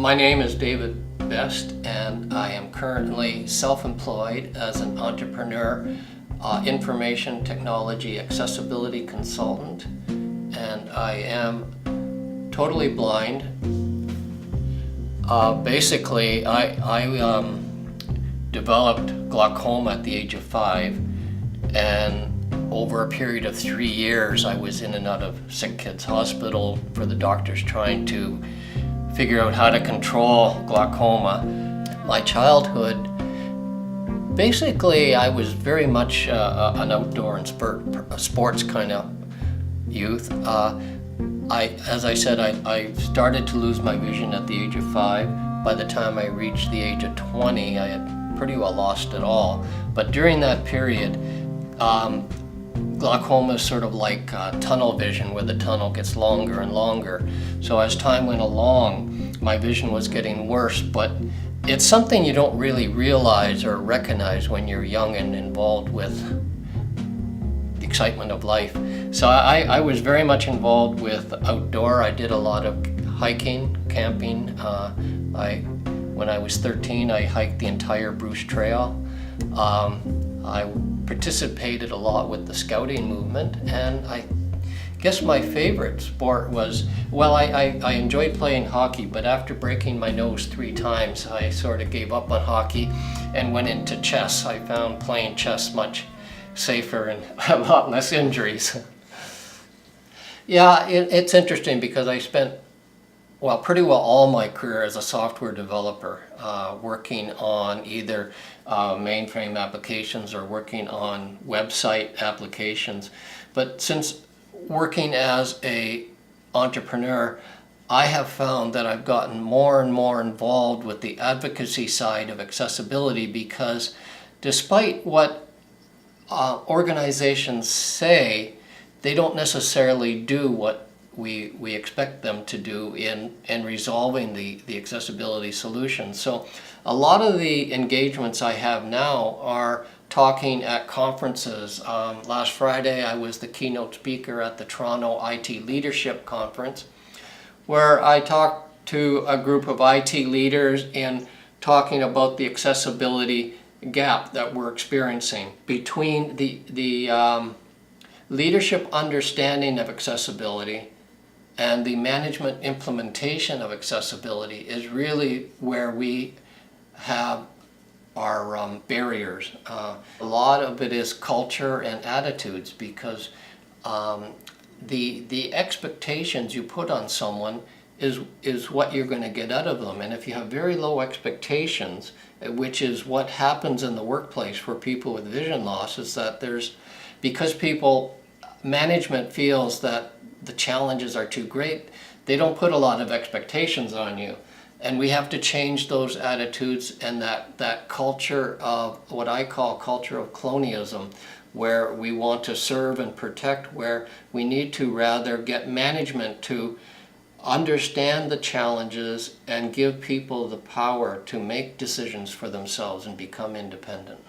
My name is David Best, and I am currently self-employed as an entrepreneur, information technology accessibility consultant, and I am totally blind. Basically, I developed glaucoma at the age of 5, and over a period of 3 years, I was in and out of Sick Kids Hospital for the doctors trying to figure out how to control glaucoma. My childhood, basically, I was very much an outdoor and sports kind of youth. As I said, I started to lose my vision at the age of 5. By the time I reached the age of 20, I had pretty well lost it all. But during that period, glaucoma is sort of like tunnel vision, where the tunnel gets longer and longer. So as time went along, my vision was getting worse, but it's something you don't really realize or recognize when you're young and involved with the excitement of life. So I was very much involved with outdoor. I did a lot of hiking, camping. When I was 13, I hiked the entire Bruce Trail. I participated a lot with the scouting movement, and I guess my favorite sport was, well, I enjoyed playing hockey, but after breaking my nose 3 times, I sort of gave up on hockey and went into chess. I found playing chess much safer and a lot less injuries. Yeah, it's interesting because I spent, well, pretty well all my career as a software developer, working on either mainframe applications or working on website applications. But since working as an entrepreneur, I have found that I've gotten more and more involved with the advocacy side of accessibility, because despite what organizations say, they don't necessarily do what we expect them to do in resolving the accessibility solution. So a lot of the engagements I have now are talking at conferences. Last Friday I was the keynote speaker at the Toronto IT Leadership Conference, where I talked to a group of IT leaders and talking about the accessibility gap that we're experiencing between the leadership understanding of accessibility and the management implementation of accessibility is really where we have our barriers. A lot of it is culture and attitudes, because the expectations you put on someone is what you're going to get out of them. And if you have very low expectations, which is what happens in the workplace for people with vision loss, is that because management feels that the challenges are too great, they don't put a lot of expectations on you. And we have to change those attitudes and that culture of what I call culture of colonialism, where we want to serve and protect, where we need to rather get management to understand the challenges and give people the power to make decisions for themselves and become independent.